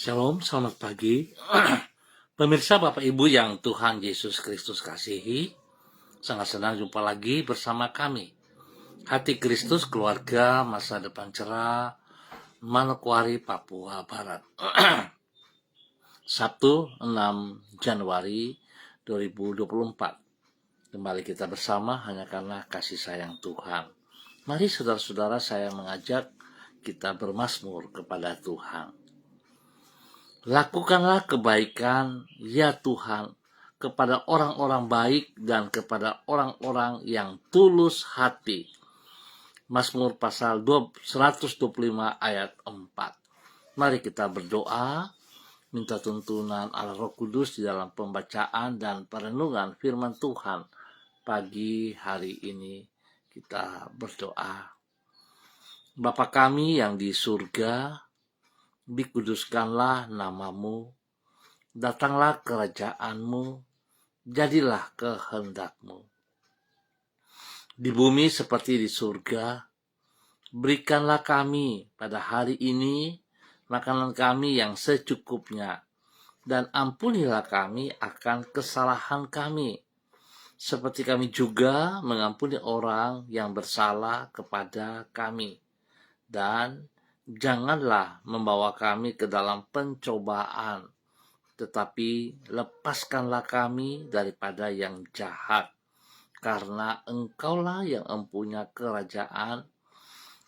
Shalom, selamat pagi. Pemirsa Bapak Ibu yang Tuhan Yesus Kristus kasihi, sangat senang jumpa lagi bersama kami. Hati Kristus Keluarga Masa Depan Cerah, Manokwari, Papua Barat. Sabtu 6 Januari 2024. Kembali kita bersama hanya karena kasih sayang Tuhan. Mari saudara-saudara, saya mengajak kita bermazmur kepada Tuhan. Lakukanlah kebaikan, ya Tuhan, kepada orang-orang baik dan kepada orang-orang yang tulus hati. Mazmur pasal 125 ayat 4. Mari kita berdoa, minta tuntunan Allah Roh Kudus di dalam pembacaan dan perenungan firman Tuhan pagi hari ini. Kita berdoa. Bapa kami yang di surga, dikuduskanlah namamu, datanglah kerajaanmu, jadilah kehendakmu. Di bumi seperti di surga, berikanlah kami pada hari ini makanan kami yang secukupnya, dan ampunilah kami akan kesalahan kami, seperti kami juga mengampuni orang yang bersalah kepada kami. Dan janganlah membawa kami ke dalam pencobaan, tetapi lepaskanlah kami daripada yang jahat, karena Engkaulah yang mempunyai kerajaan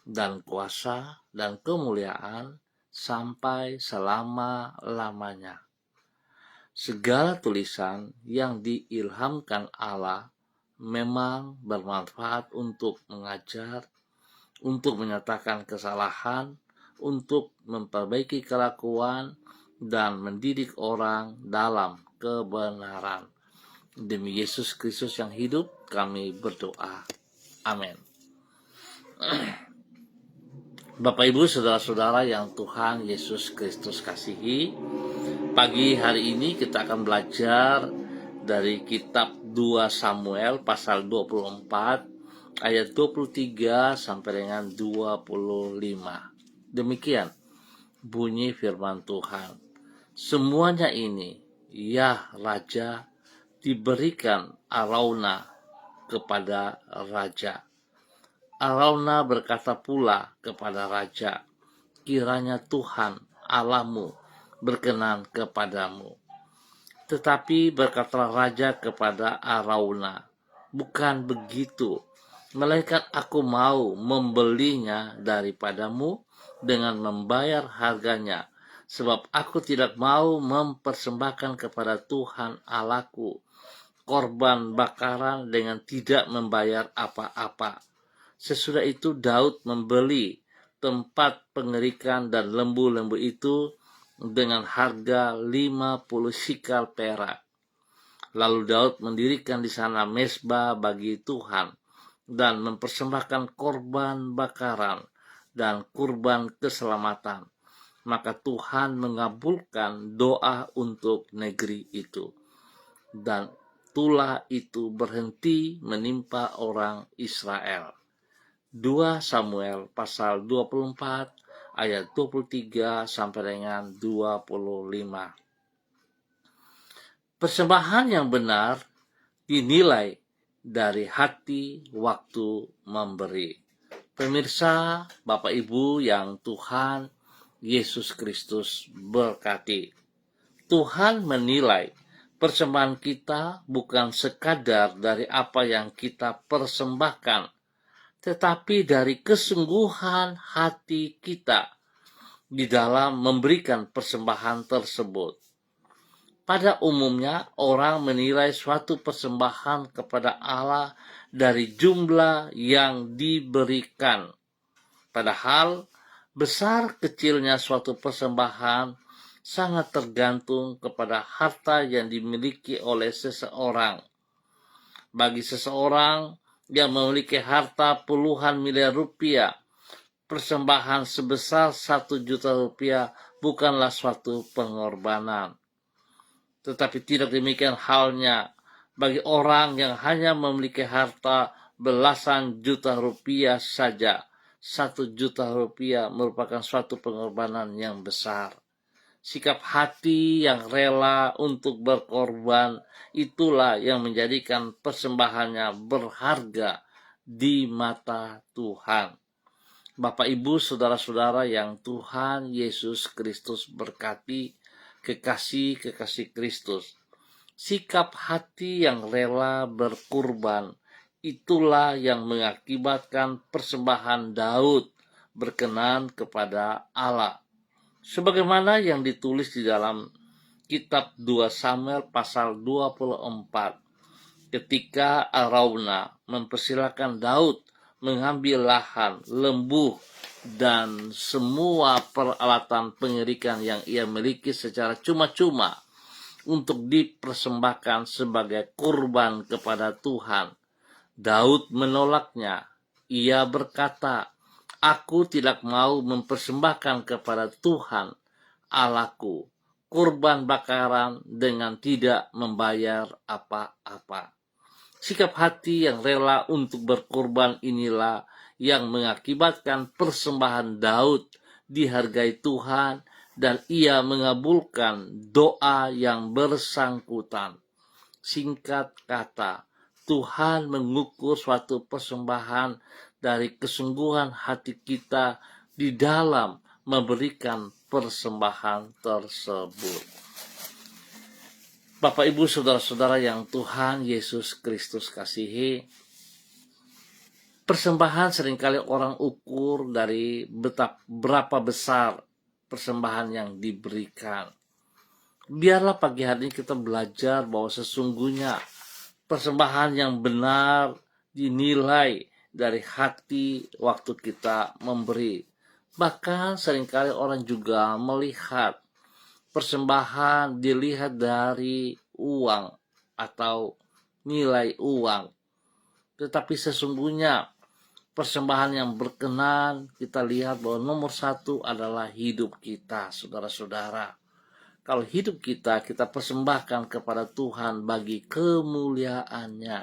dan kuasa dan kemuliaan sampai selama-lamanya. Segala tulisan yang diilhamkan Allah memang bermanfaat untuk mengajar, untuk menyatakan kesalahan, untuk memperbaiki kelakuan, dan mendidik orang dalam kebenaran. Demi Yesus Kristus yang hidup, kami berdoa. Amin. Bapak Ibu, saudara-saudara yang Tuhan Yesus Kristus kasihi, pagi hari ini kita akan belajar dari kitab 2 Samuel pasal 24 ayat 23 sampai dengan 25. Demikian bunyi firman Tuhan. Semuanya ini, ya Raja, diberikan Arauna kepada Raja. Arauna berkata pula kepada Raja, kiranya Tuhan Allahmu berkenan kepadamu. Tetapi berkatalah Raja kepada Arauna, bukan begitu, melainkan aku mau membelinya daripadamu dengan membayar harganya, sebab aku tidak mau mempersembahkan kepada Tuhan Allahku korban bakaran dengan tidak membayar apa-apa. Sesudah itu Daud membeli tempat pengerikan dan lembu-lembu itu dengan harga 50 sikal perak. Lalu Daud mendirikan di sana mezbah bagi Tuhan dan mempersembahkan korban bakaran dan kurban keselamatan. Maka Tuhan mengabulkan doa untuk negeri itu, dan tulah itu berhenti menimpa orang Israel. 2 Samuel pasal 24 ayat 23 sampai dengan 25. Persembahan yang benar dinilai dari hati waktu memberi. Pemirsa, Bapak Ibu yang Tuhan Yesus Kristus berkati. Tuhan menilai persembahan kita bukan sekadar dari apa yang kita persembahkan, tetapi dari kesungguhan hati kita di dalam memberikan persembahan tersebut. Pada umumnya, orang menilai suatu persembahan kepada Allah dari jumlah yang diberikan. Padahal, besar kecilnya suatu persembahan sangat tergantung kepada harta yang dimiliki oleh seseorang. Bagi seseorang yang memiliki harta puluhan miliar rupiah, persembahan sebesar 1 juta rupiah bukanlah suatu pengorbanan. Tetapi tidak demikian halnya bagi orang yang hanya memiliki harta belasan juta rupiah saja. 1 juta rupiah merupakan suatu pengorbanan yang besar. Sikap hati yang rela untuk berkorban, itulah yang menjadikan persembahannya berharga di mata Tuhan. Bapak, Ibu, saudara-saudara yang Tuhan Yesus Kristus berkati, kekasih-kekasih Kristus. Sikap hati yang rela berkorban, itulah yang mengakibatkan persembahan Daud berkenan kepada Allah. Sebagaimana yang ditulis di dalam kitab 2 Samuel pasal 24, ketika Arauna mempersilakan Daud mengambil lahan, lembu, dan semua peralatan pengirikan yang ia miliki secara cuma-cuma untuk dipersembahkan sebagai kurban kepada Tuhan. Daud menolaknya. Ia berkata, "Aku tidak mau mempersembahkan kepada Tuhan Allahku kurban bakaran dengan tidak membayar apa-apa." Sikap hati yang rela untuk berkorban inilah yang mengakibatkan persembahan Daud dihargai Tuhan dan ia mengabulkan doa yang bersangkutan. Singkat kata, Tuhan mengukur suatu persembahan dari kesungguhan hati kita di dalam memberikan persembahan tersebut. Bapak, Ibu, saudara-saudara yang Tuhan Yesus Kristus kasihi, persembahan seringkali orang ukur dari berapa besar persembahan yang diberikan. Biarlah pagi hari ini kita belajar bahwa sesungguhnya persembahan yang benar dinilai dari hati waktu kita memberi. Bahkan seringkali orang juga melihat persembahan dilihat dari uang atau nilai uang. Tetapi sesungguhnya persembahan yang berkenan kita lihat bahwa nomor satu adalah hidup kita, saudara-saudara. Kalau hidup kita persembahkan kepada Tuhan bagi kemuliaannya,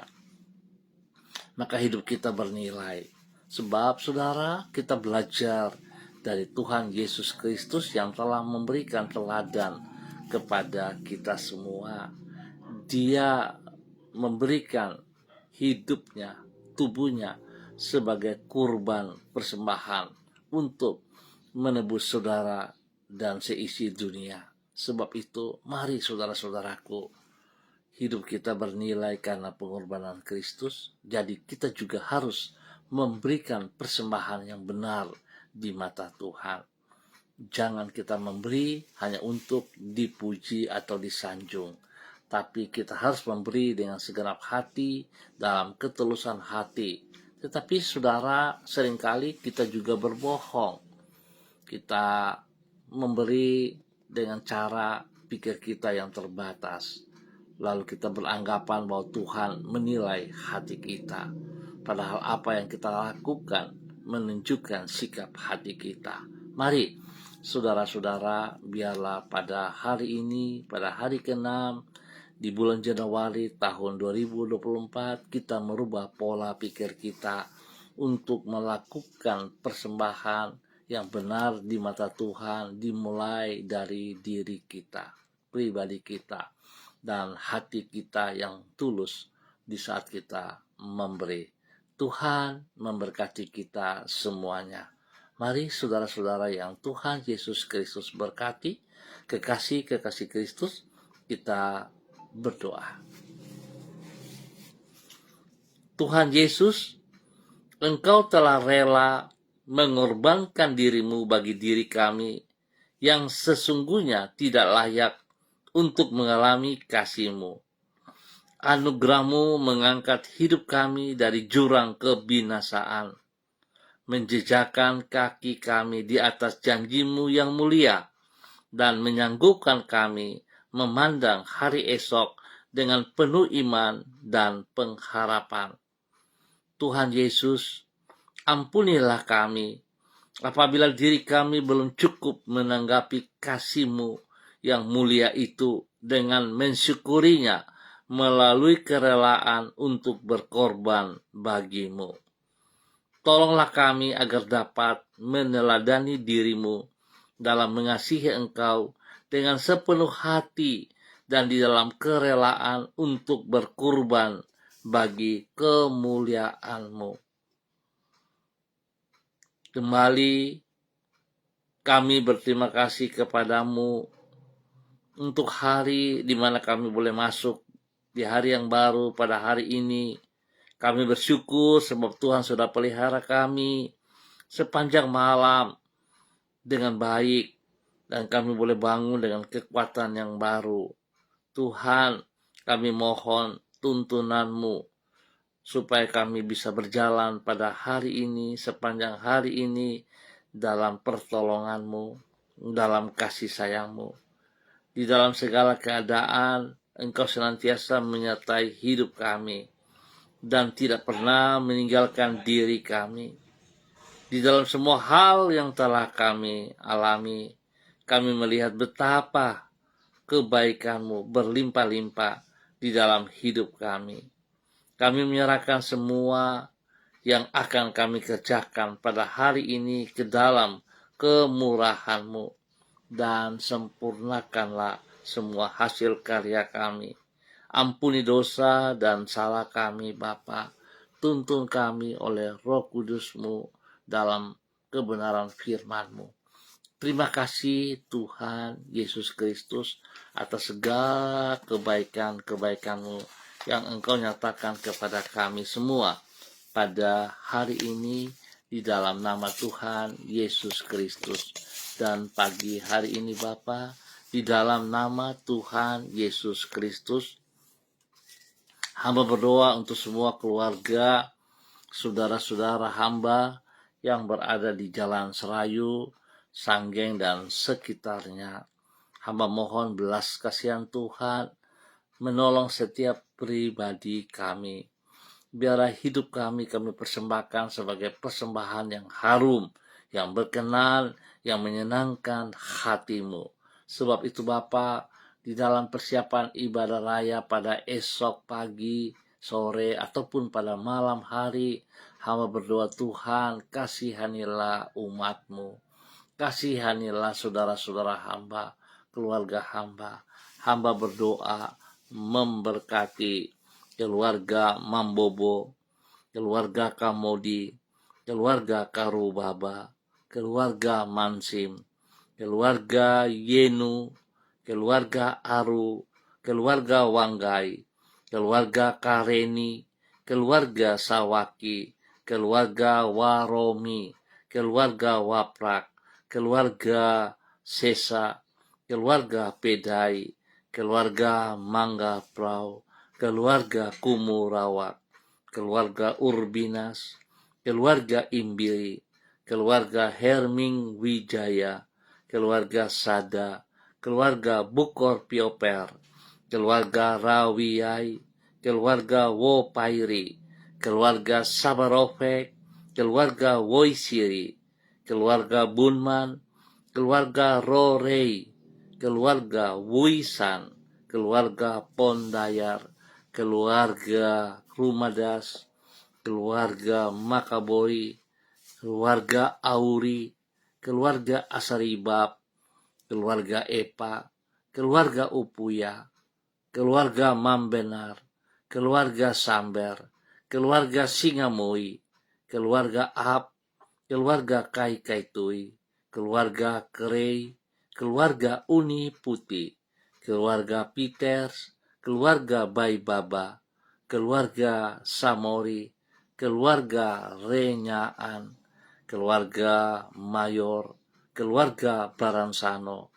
maka hidup kita bernilai. Sebab saudara, kita belajar dari Tuhan Yesus Kristus yang telah memberikan teladan kepada kita semua. Dia memberikan hidupnya, tubuhnya sebagai kurban persembahan untuk menebus saudara dan seisi dunia. Sebab itu, mari saudara-saudaraku, hidup kita bernilai karena pengorbanan Kristus. Jadi kita juga harus memberikan persembahan yang benar di mata Tuhan. Jangan kita memberi hanya untuk dipuji atau disanjung, tapi kita harus memberi dengan segenap hati, dalam ketulusan hati. Tetapi saudara, seringkali kita juga berbohong. Kita memberi dengan cara pikir kita yang terbatas. Lalu kita beranggapan bahwa Tuhan menilai hati kita. Padahal apa yang kita lakukan menunjukkan sikap hati kita. Mari saudara-saudara, biarlah pada hari ini, pada hari ke-6 di bulan Januari tahun 2024, kita merubah pola pikir kita untuk melakukan persembahan yang benar di mata Tuhan, dimulai dari diri kita, pribadi kita, dan hati kita yang tulus di saat kita memberi. Tuhan memberkati kita semuanya. Mari saudara-saudara yang Tuhan Yesus Kristus berkati, kekasih-kekasih Kristus, kita berdoa. Tuhan Yesus, Engkau telah rela mengorbankan dirimu bagi diri kami yang sesungguhnya tidak layak untuk mengalami kasih-Mu. Anugerah-Mu mengangkat hidup kami dari jurang kebinasaan, menjejakkan kaki kami di atas janji-Mu yang mulia, dan menyanggupkan kami memandang hari esok dengan penuh iman dan pengharapan. Tuhan Yesus, ampunilah kami apabila diri kami belum cukup menanggapi kasih-Mu yang mulia itu dengan mensyukurinya melalui kerelaan untuk berkorban bagi-Mu. Tolonglah kami agar dapat meneladani diri-Mu dalam mengasihi Engkau dengan sepenuh hati dan di dalam kerelaan untuk berkurban bagi kemuliaan-Mu. Kembali kami berterima kasih kepadamu untuk hari di mana kami boleh masuk di hari yang baru pada hari ini. Kami bersyukur sebab Tuhan sudah pelihara kami sepanjang malam dengan baik dan kami boleh bangun dengan kekuatan yang baru. Tuhan, kami mohon tuntunan-Mu supaya kami bisa berjalan pada hari ini, sepanjang hari ini dalam pertolongan-Mu, dalam kasih sayang-Mu. Di dalam segala keadaan, Engkau senantiasa menyertai hidup kami dan tidak pernah meninggalkan diri kami. Di dalam semua hal yang telah kami alami, kami melihat betapa kebaikan-Mu berlimpah-limpah di dalam hidup kami. Kami menyerahkan semua yang akan kami kerjakan pada hari ini ke dalam kemurahan-Mu, dan sempurnakanlah semua hasil karya kami. Ampuni dosa dan salah kami, Bapa. Tuntun kami oleh Roh Kudus-Mu dalam kebenaran firman-Mu. Terima kasih Tuhan Yesus Kristus atas segala kebaikan-kebaikan-Mu yang Engkau nyatakan kepada kami semua pada hari ini di dalam nama Tuhan Yesus Kristus. Dan pagi hari ini Bapa, di dalam nama Tuhan Yesus Kristus, hamba berdoa untuk semua keluarga, saudara-saudara hamba yang berada di Jalan Serayu, Sanggeng, dan sekitarnya. Hamba mohon belas kasihan Tuhan menolong setiap pribadi kami. Biarlah hidup kami persembahkan sebagai persembahan yang harum, yang berkenan, yang menyenangkan hati-Mu. Sebab itu Bapa, di dalam persiapan ibadah raya pada esok pagi, sore, ataupun pada malam hari, hamba berdoa Tuhan, kasihanilah umat-Mu. Kasihanilah saudara-saudara hamba, keluarga hamba. Hamba berdoa memberkati keluarga Mambobo, keluarga Kamodi, keluarga Karubaba, keluarga Mansim, keluarga Yenu, keluarga Aru, keluarga Wanggai, keluarga Kareni, keluarga Sawaki, keluarga Waromi, keluarga Waprak, keluarga Sesa, keluarga Pedai, keluarga Mangga Prau, keluarga Kumurawak, keluarga Urbinas, keluarga Imbiri, keluarga Herming Wijaya, keluarga Sada, keluarga Bukor Pioper, keluarga Rawiyai, keluarga Wopairi, keluarga Sabarofek, keluarga Woisiri, keluarga Bunman, keluarga Rorei, keluarga Wisan, keluarga Pondayar, keluarga Rumadas, keluarga Makabori, keluarga Auri, keluarga Asaribab, keluarga Epa, keluarga Upuya, keluarga Mambenar, keluarga Samber, keluarga Singamui, keluarga Ab, keluarga Kai Kaitui, keluarga Kerei, keluarga Uni Putih, keluarga Peters, keluarga Baibaba, keluarga Samori, keluarga Renyaan, keluarga Mayor, keluarga Baransano,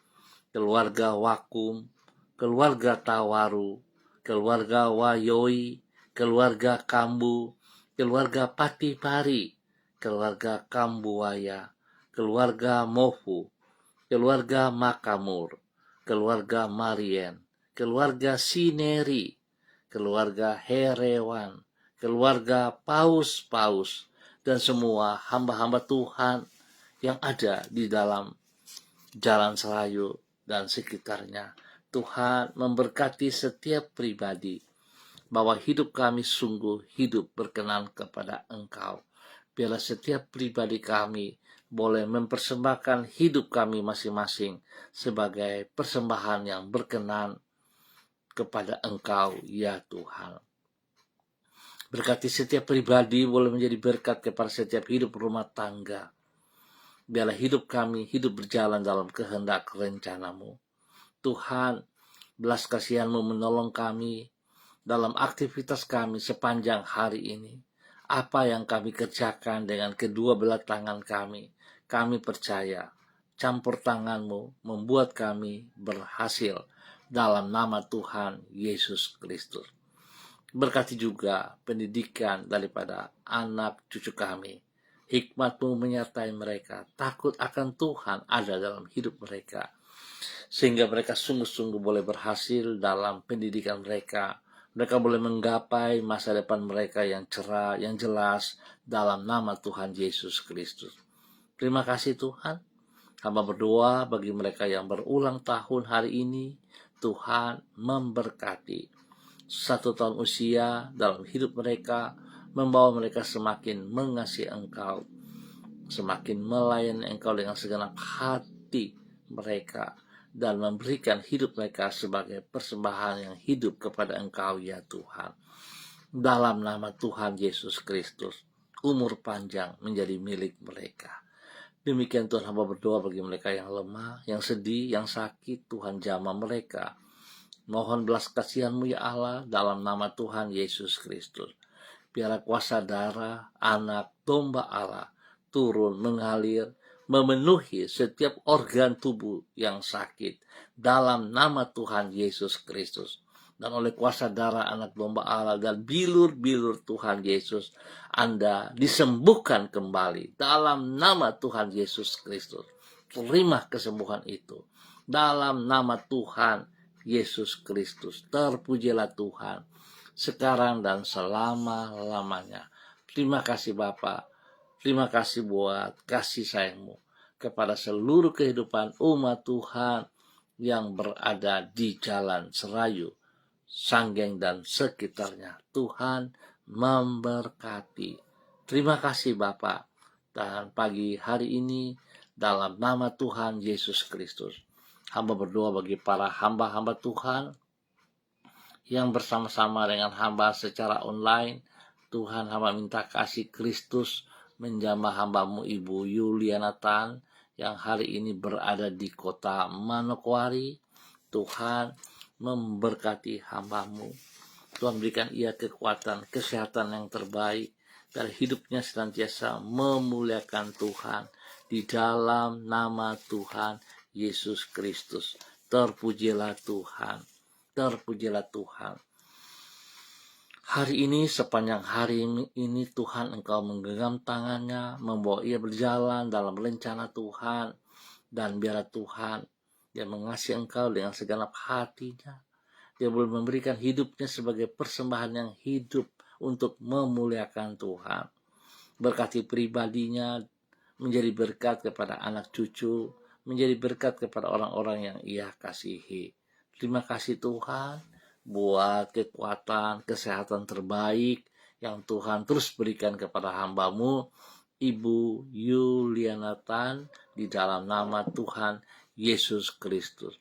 keluarga Wakum, keluarga Tawaru, keluarga Wayoi, keluarga Kambu, keluarga Patipari, keluarga Kambuaya, keluarga Mofu, keluarga Makamur, keluarga Marien, keluarga Sineri, keluarga Herewan, keluarga Paus-Paus, dan semua hamba-hamba Tuhan yang ada di dalam Jalan Serayu dan sekitarnya. Tuhan memberkati setiap pribadi, bahwa hidup kami sungguh hidup berkenan kepada Engkau. Biarlah setiap pribadi kami boleh mempersembahkan hidup kami masing-masing sebagai persembahan yang berkenan kepada Engkau, ya Tuhan. Berkati setiap pribadi boleh menjadi berkat kepada setiap hidup rumah tangga. Biarlah hidup kami hidup berjalan dalam kehendak rencana-Mu. Tuhan, belas kasihan-Mu menolong kami dalam aktivitas kami sepanjang hari ini. Apa yang kami kerjakan dengan kedua belah tangan kami percaya campur tangan-Mu membuat kami berhasil dalam nama Tuhan Yesus Kristus. Berkati juga pendidikan daripada anak cucu kami. Hikmat-Mu menyertai mereka, takut akan Tuhan ada dalam hidup mereka, sehingga mereka sungguh-sungguh boleh berhasil dalam pendidikan mereka. Mereka boleh menggapai masa depan mereka yang cerah, yang jelas dalam nama Tuhan Yesus Kristus. Terima kasih Tuhan. Hamba berdoa bagi mereka yang berulang tahun hari ini, Tuhan memberkati 1 tahun usia dalam hidup mereka, membawa mereka semakin mengasihi Engkau, semakin melayani Engkau dengan segenap hati mereka, dan memberikan hidup mereka sebagai persembahan yang hidup kepada Engkau, ya Tuhan. Dalam nama Tuhan Yesus Kristus, umur panjang menjadi milik mereka. Demikian Tuhan, hamba berdoa bagi mereka yang lemah, yang sedih, yang sakit. Tuhan jamah mereka. Mohon belas kasihan-Mu ya Allah dalam nama Tuhan Yesus Kristus. Biarlah kuasa darah anak domba Allah turun mengalir, memenuhi setiap organ tubuh yang sakit dalam nama Tuhan Yesus Kristus. Dan oleh kuasa darah anak domba Allah dan bilur-bilur Tuhan Yesus, Anda disembuhkan kembali dalam nama Tuhan Yesus Kristus. Terima kesembuhan itu dalam nama Tuhan Yesus Kristus. Terpujilah Tuhan sekarang dan selama-lamanya. Terima kasih Bapa. Terima kasih buat kasih sayang-Mu kepada seluruh kehidupan umat Tuhan yang berada di Jalan Serayu, Sanggeng dan sekitarnya. Tuhan memberkati. Terima kasih Bapa. Dan pagi hari ini dalam nama Tuhan Yesus Kristus, hamba berdoa bagi para hamba-hamba Tuhan yang bersama-sama dengan hamba secara online. Tuhan, hamba minta kasih Kristus menjamah hamba-Mu Ibu Yuliana Tan yang hari ini berada di kota Manokwari. Tuhan memberkati hamba-Mu. Tuhan berikan ia kekuatan, kesehatan yang terbaik, dan hidupnya senantiasa memuliakan Tuhan di dalam nama Tuhan Yesus Kristus. Terpujilah Tuhan. Terpujilah Tuhan. Hari ini, sepanjang hari ini Tuhan Engkau menggenggam tangannya, membawa ia berjalan dalam rencana Tuhan. Dan biarlah Tuhan, Dia mengasihi Engkau dengan segenap hatinya. Dia boleh memberikan hidupnya sebagai persembahan yang hidup untuk memuliakan Tuhan. Berkati pribadinya, menjadi berkat kepada anak cucu, menjadi berkat kepada orang-orang yang ia kasihi. Terima kasih Tuhan buat kekuatan, kesehatan terbaik yang Tuhan terus berikan kepada hamba-Mu Ibu Yuliana Tan di dalam nama Tuhan Yesus Kristus.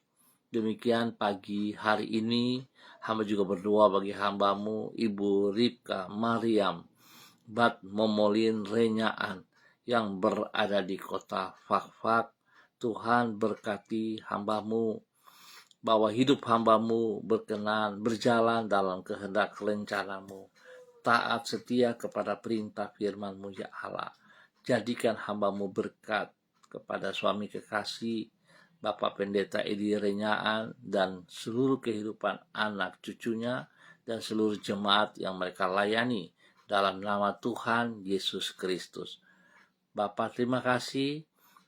Demikian pagi hari ini hamba juga berdoa bagi hamba-Mu Ibu Ripka Mariam Bat Momolin Renyaan yang berada di kota Fakfak. Tuhan berkati hamba-Mu, bahwa hidup hamba-Mu berkenan berjalan dalam kehendak rencana-Mu, taat setia kepada perintah firman-Mu ya Allah. Jadikan hamba-Mu berkat kepada suami kekasih Bapak Pendeta Edi Renyaan dan seluruh kehidupan anak cucunya dan seluruh jemaat yang mereka layani dalam nama Tuhan Yesus Kristus. Bapak terima kasih.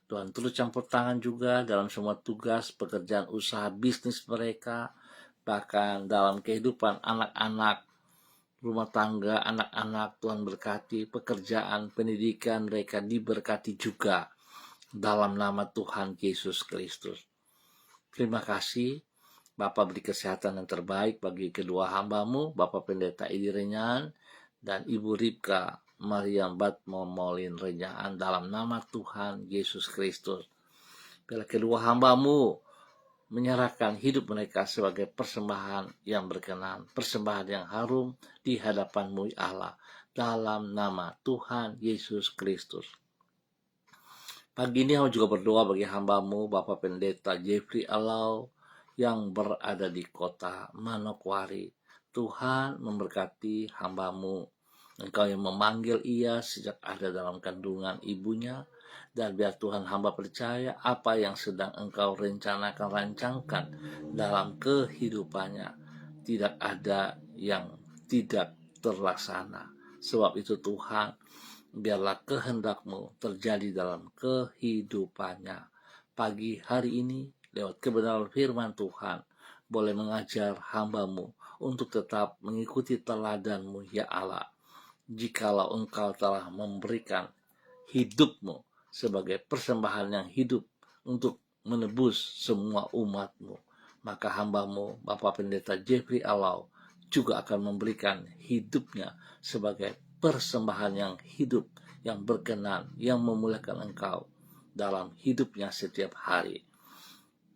Tuhan terus campur tangan juga dalam semua tugas, pekerjaan, usaha, bisnis mereka, bahkan dalam kehidupan anak-anak, rumah tangga, anak-anak. Tuhan berkati pekerjaan, pendidikan mereka diberkati juga dalam nama Tuhan Yesus Kristus. Terima kasih. Bapak beri kesehatan yang terbaik bagi kedua hamba-Mu, Bapak Pendeta Edi Renyaan dan Ibu Ripka Maria bat memolin renyaan dalam nama Tuhan Yesus Kristus. Bila kedua hamba-Mu menyerahkan hidup mereka sebagai persembahan yang berkenan, persembahan yang harum di hadapan-Mu ya Allah, dalam nama Tuhan Yesus Kristus. Pagi ini aku juga berdoa bagi hamba-Mu, Bapak Pendeta Jeffrey Alau, yang berada di kota Manokwari. Tuhan memberkati hamba-Mu. Engkau yang memanggil ia sejak ada dalam kandungan ibunya, dan biar Tuhan hamba percaya apa yang sedang Engkau rencanakan, rancangkan dalam kehidupannya, tidak ada yang tidak terlaksana. Sebab itu Tuhan, biarlah kehendak-Mu terjadi dalam kehidupannya. Pagi hari ini, lewat kebenaran firman Tuhan, boleh mengajar hamba-Mu untuk tetap mengikuti teladan-Mu ya Allah. Jikalau Engkau telah memberikan hidup-Mu sebagai persembahan yang hidup untuk menebus semua umat-Mu, maka hamba-Mu, Bapak Pendeta Jeffrey Alau, juga akan memberikan hidupnya sebagai persembahan yang hidup, yang berkenan, yang memuliakan Engkau dalam hidupnya setiap hari.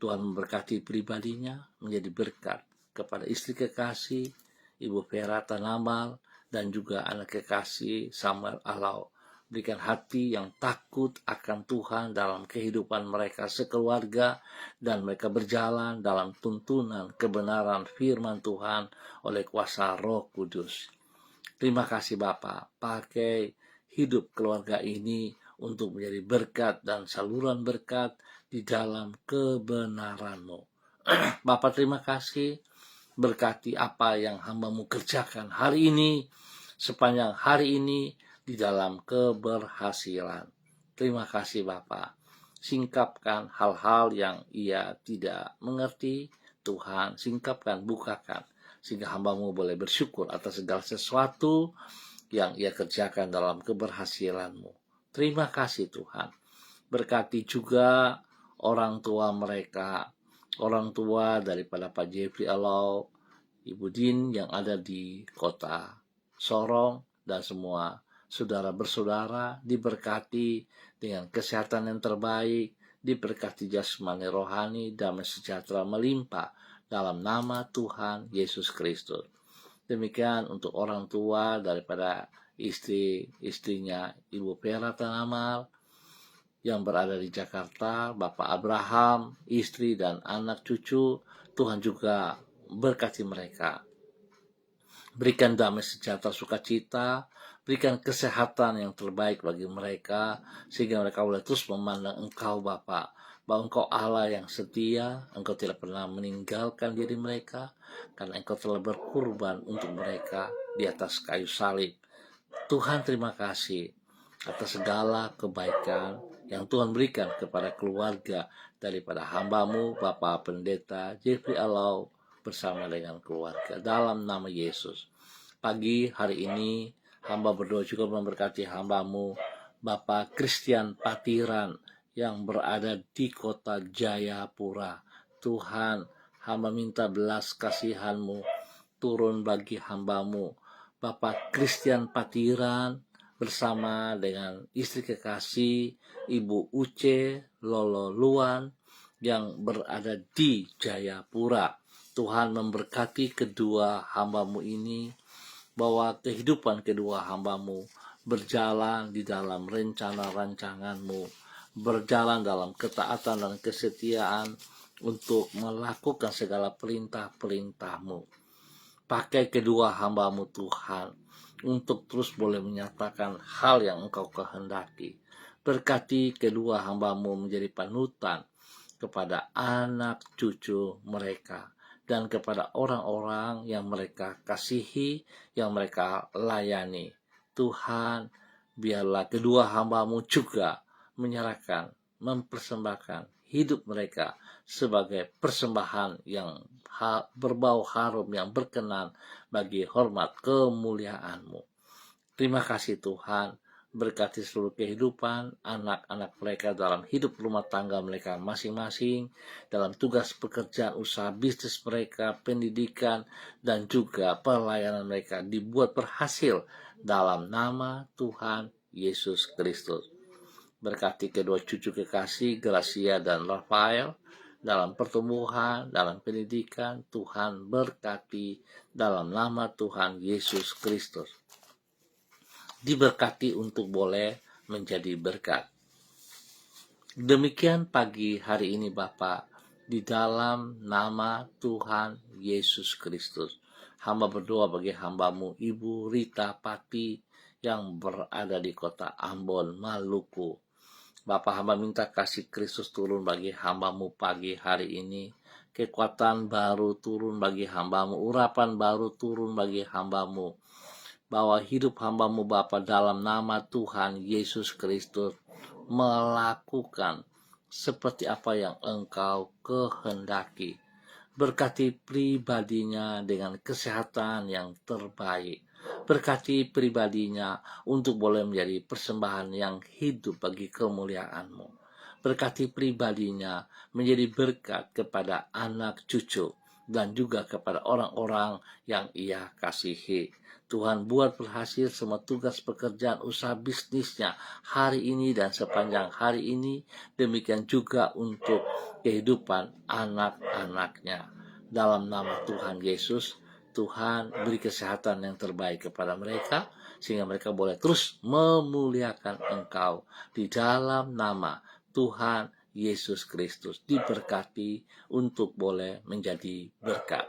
Tuhan memberkati pribadinya menjadi berkat kepada istri kekasih, Ibu Vera Tanamal, dan juga anak kekasih Samuel Alau. Berikan hati yang takut akan Tuhan dalam kehidupan mereka sekeluarga, dan mereka berjalan dalam tuntunan kebenaran firman Tuhan oleh kuasa Roh Kudus. Terima kasih Bapa, pakai hidup keluarga ini untuk menjadi berkat dan saluran berkat di dalam kebenaran-Mu. Bapa, terima kasih, berkati apa yang hamba-Mu kerjakan hari ini, sepanjang hari ini di dalam keberhasilan. Terima kasih Bapa. Singkapkan hal-hal yang ia tidak mengerti, Tuhan, singkapkan, bukakan, sehingga hamba-Mu boleh bersyukur atas segala sesuatu yang ia kerjakan dalam keberhasilan-Mu. Terima kasih Tuhan. Berkati juga orang tua mereka, orang tua daripada Pak Jeffrey Alau, Ibu Din yang ada di kota Sorong, dan semua saudara bersaudara diberkati dengan kesehatan yang terbaik, diberkati jasmani rohani, damai sejahtera melimpah dalam nama Tuhan Yesus Kristus. Demikian untuk orang tua daripada istrinya Ibu Vera Tanamal yang berada di Jakarta, Bapak Abraham, istri dan anak cucu. Tuhan juga berkati mereka. Berikan damai sejahtera sukacita, berikan kesehatan yang terbaik bagi mereka, sehingga mereka boleh terus memandang Engkau Bapa, bahwa Engkau Allah yang setia, Engkau tidak pernah meninggalkan diri mereka, karena Engkau telah berkorban untuk mereka di atas kayu salib. Tuhan, terima kasih atas segala kebaikan yang Tuhan berikan kepada keluarga daripada hamba-Mu, Bapak Pendeta Jeffrey Alau, bersama dengan keluarga, dalam nama Yesus. Pagi hari ini, hamba berdoa juga memberkati hamba-Mu, Bapak Christian Patiran, yang berada di kota Jayapura. Tuhan, hamba minta belas kasihan-Mu turun bagi hamba-Mu, Bapak Christian Patiran, bersama dengan istri kekasih Ibu Uce Lolo Luan yang berada di Jayapura. Tuhan memberkati kedua hamba-Mu ini, bahwa kehidupan kedua hamba-Mu berjalan di dalam rencana rancangan-Mu, berjalan dalam ketaatan dan kesetiaan untuk melakukan segala perintah-perintah-Mu. Pakai kedua hamba-Mu Tuhan untuk terus boleh menyatakan hal yang Engkau kehendaki. Berkati kedua hamba-Mu menjadi panutan kepada anak cucu mereka dan kepada orang-orang yang mereka kasihi, yang mereka layani. Tuhan, biarlah kedua hamba-Mu juga menyerahkan, mempersembahkan hidup mereka sebagai persembahan yang berbau harum, yang berkenan bagi hormat kemuliaan-Mu. Terima kasih Tuhan, Berkati seluruh kehidupan anak-anak mereka dalam hidup rumah tangga mereka masing-masing, dalam tugas pekerjaan usaha bisnis mereka, pendidikan, dan juga pelayanan mereka dibuat berhasil dalam nama Tuhan Yesus Kristus. Berkati kedua cucu kekasih Gracia dan Rafael dalam pertumbuhan, dalam pendidikan, Tuhan berkati dalam nama Tuhan Yesus Kristus. Diberkati untuk boleh menjadi berkat. Demikian pagi hari ini Bapak, di dalam nama Tuhan Yesus Kristus. Hamba berdoa bagi hambamu Ibu Rita Pati yang berada di kota Ambon, Maluku. Bapak, hamba minta kasih Kristus turun bagi hambamu pagi hari ini. Kekuatan baru turun bagi hambamu, urapan baru turun bagi hambamu. Bahwa hidup hambamu Bapa dalam nama Tuhan Yesus Kristus melakukan seperti apa yang Engkau kehendaki. Berkati pribadinya dengan kesehatan yang terbaik. Berkati pribadinya untuk boleh menjadi persembahan yang hidup bagi kemuliaan-Mu. Berkati pribadinya menjadi berkat kepada anak cucu dan juga kepada orang-orang yang Ia kasihi. Tuhan buat berhasil semua tugas pekerjaan usaha bisnisnya hari ini dan sepanjang hari ini. Demikian juga untuk kehidupan anak-anaknya. Dalam nama Tuhan Yesus, Tuhan beri kesehatan yang terbaik kepada mereka, sehingga mereka boleh terus memuliakan Engkau. Di dalam nama Tuhan Yesus Kristus diberkati untuk boleh menjadi berkat.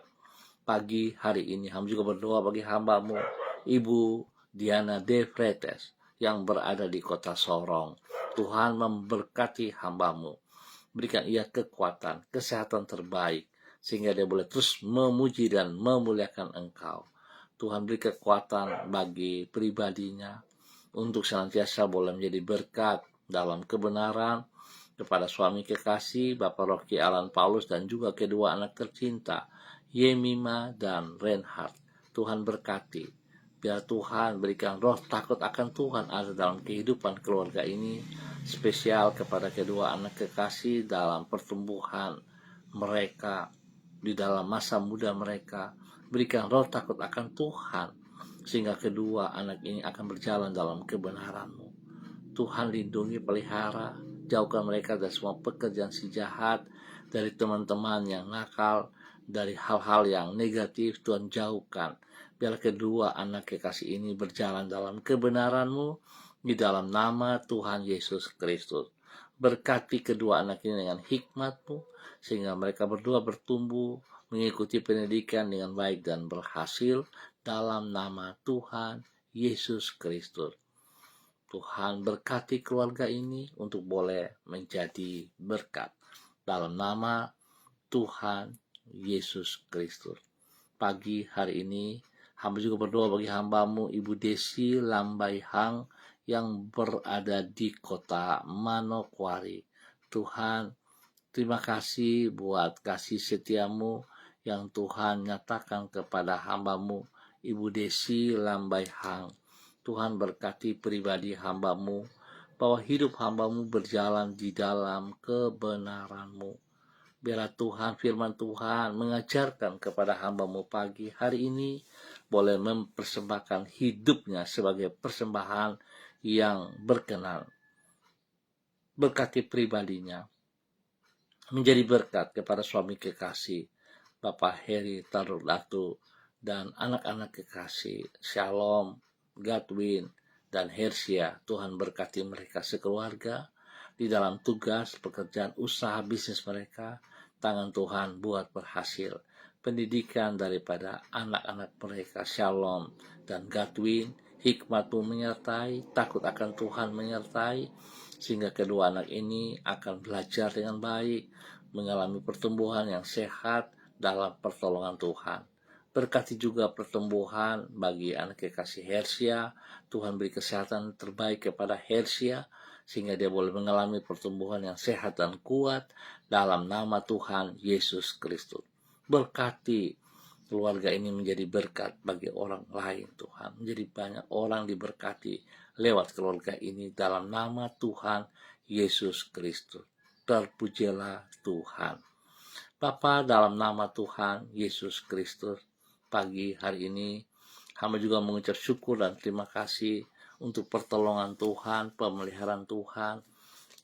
Pagi hari ini hamba juga berdoa bagi hambamu Ibu Diana De Fretes yang berada di kota Sorong. Tuhan memberkati hambamu, berikan ia kekuatan, kesehatan terbaik, sehingga dia boleh terus memuji dan memuliakan Engkau. Tuhan beri kekuatan bagi pribadinya untuk senantiasa boleh menjadi berkat dalam kebenaran kepada suami kekasih Bapak Rocky Alan Paulus dan juga kedua anak tercinta Yemima dan Reinhard. Tuhan berkati. Biar Tuhan berikan roh takut akan Tuhan ada dalam kehidupan keluarga ini. Spesial kepada kedua anak kekasih dalam pertumbuhan mereka. Di dalam masa muda mereka. Berikan roh takut akan Tuhan. Sehingga kedua anak ini akan berjalan dalam kebenaran-Mu. Tuhan lindungi, pelihara. Jauhkan mereka dari semua pekerjaan si jahat. Dari teman-teman yang nakal. Dari hal-hal yang negatif Tuhan jauhkan. Biar kedua anak kekasih ini berjalan dalam kebenaran-Mu di dalam nama Tuhan Yesus Kristus. Berkati kedua anak ini dengan hikmat-Mu sehingga mereka berdua bertumbuh mengikuti pendidikan dengan baik dan berhasil dalam nama Tuhan Yesus Kristus. Tuhan berkati keluarga ini untuk boleh menjadi berkat dalam nama Tuhan Yesus Kristus. Pagi hari ini hamba juga berdoa bagi hambamu Ibu Desi Lambai Hang yang berada di kota Manokwari. Tuhan, terima kasih buat kasih setiamu yang Tuhan nyatakan kepada hambamu Ibu Desi Lambai Hang. Tuhan berkati pribadi hambamu, bahwa hidup hambamu berjalan di dalam kebenaran-Mu. Biarlah Tuhan, firman Tuhan mengajarkan kepada hambamu pagi hari ini boleh mempersembahkan hidupnya sebagai persembahan yang berkenan. Berkati pribadinya, menjadi berkat kepada suami kekasih Bapak Heri Tarulatu dan anak-anak kekasih Shalom, Godwin, dan Hersia. Tuhan berkati mereka sekeluarga di dalam tugas pekerjaan usaha bisnis mereka. Tangan Tuhan buat berhasil. Pendidikan daripada anak-anak mereka Shalom dan Godwin, hikmat-Mu menyertai, takut akan Tuhan menyertai, sehingga kedua anak ini akan belajar dengan baik, mengalami pertumbuhan yang sehat dalam pertolongan Tuhan. Berkati juga pertumbuhan bagi anak kekasih Hersia. Tuhan beri kesehatan terbaik kepada Hersia, sehingga dia boleh mengalami pertumbuhan yang sehat dan kuat dalam nama Tuhan Yesus Kristus. Berkati keluarga ini menjadi berkat bagi orang lain Tuhan. Menjadi banyak orang diberkati lewat keluarga ini dalam nama Tuhan Yesus Kristus. Terpujilah Tuhan. Bapa, dalam nama Tuhan Yesus Kristus, pagi hari ini hamba juga mengucap syukur dan terima kasih untuk pertolongan Tuhan, pemeliharaan Tuhan,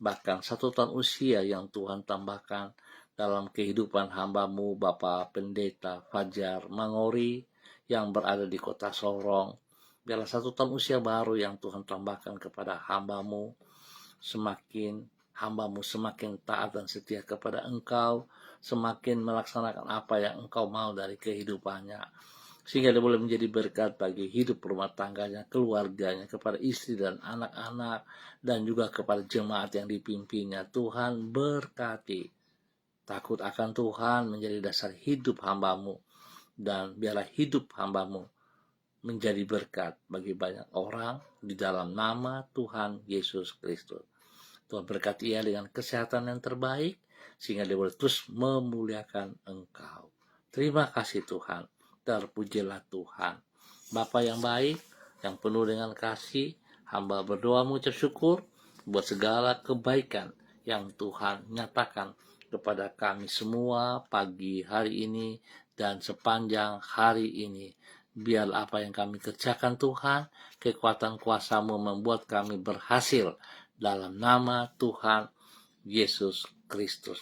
bahkan 1 tahun usia yang Tuhan tambahkan dalam kehidupan hamba-Mu Bapak Pendeta Fajar Mangori yang berada di kota Sorong. Biarlah 1 tahun usia baru yang Tuhan tambahkan kepada hamba-Mu, hamba-Mu semakin taat dan setia kepada Engkau, semakin melaksanakan apa yang Engkau mau dari kehidupannya, sehingga dia boleh menjadi berkat bagi hidup rumah tangganya, keluarganya, kepada istri dan anak-anak, dan juga kepada jemaat yang dipimpinnya. Tuhan berkati. Takut akan Tuhan menjadi dasar hidup hamba-Mu, dan biarlah hidup hamba-Mu menjadi berkat bagi banyak orang di dalam nama Tuhan Yesus Kristus. Tuhan berkati ia dengan kesehatan yang terbaik, sehingga dia boleh terus memuliakan Engkau. Terima kasih Tuhan. Terpujilah Tuhan. Bapa yang baik, yang penuh dengan kasih, hamba berdoa mengucap syukur buat segala kebaikan yang Tuhan nyatakan kepada kami semua pagi hari ini dan sepanjang hari ini. Biar apa yang kami kerjakan Tuhan, kekuatan kuasa-Mu membuat kami berhasil dalam nama Tuhan Yesus Kristus.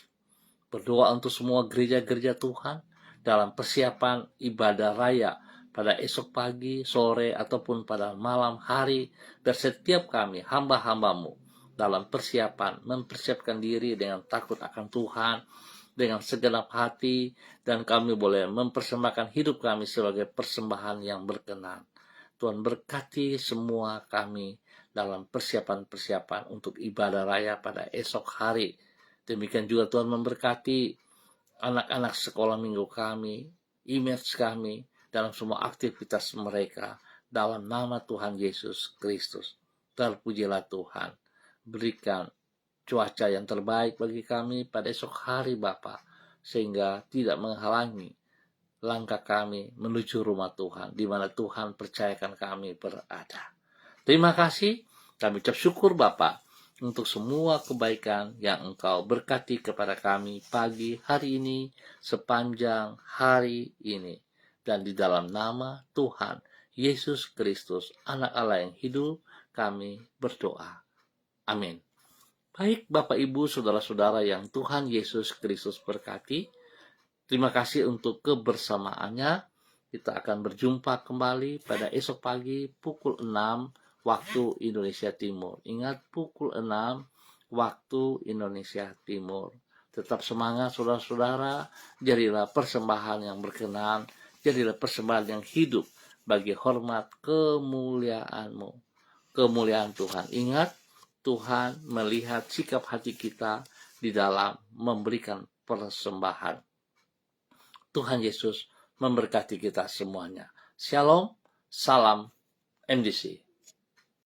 Berdoa untuk semua gereja-gereja Tuhan dalam persiapan ibadah raya pada esok pagi, sore, ataupun pada malam hari, dan setiap kami, hamba-hamba-Mu, dalam mempersiapkan diri dengan takut akan Tuhan, dengan segenap hati, dan kami boleh mempersembahkan hidup kami sebagai persembahan yang berkenan. Tuhan berkati semua kami dalam persiapan-persiapan untuk ibadah raya pada esok hari. Demikian juga Tuhan memberkati anak-anak sekolah minggu kami, image kami, dalam semua aktivitas mereka, dalam nama Tuhan Yesus Kristus. Terpujilah Tuhan. Berikan cuaca yang terbaik bagi kami pada esok hari Bapa, sehingga tidak menghalangi langkah kami menuju rumah Tuhan, di mana Tuhan percayakan kami berada. Terima kasih, kami ucap syukur Bapa untuk semua kebaikan yang Engkau berkati kepada kami pagi hari ini, sepanjang hari ini. Dan di dalam nama Tuhan Yesus Kristus, Anak Allah yang hidup, kami berdoa. Amin. Baik Bapak Ibu, Saudara-saudara yang Tuhan Yesus Kristus berkati, terima kasih untuk kebersamaannya. Kita akan berjumpa kembali pada esok pagi pukul 6 waktu Indonesia Timur. Ingat, pukul 6 waktu Indonesia Timur. Tetap semangat saudara-saudara, jadilah persembahan yang berkenan, jadilah persembahan yang hidup bagi hormat kemuliaan-Mu, kemuliaan Tuhan. Ingat, Tuhan melihat sikap hati kita di dalam memberikan persembahan. Tuhan Yesus memberkati kita semuanya. Shalom, salam MDC.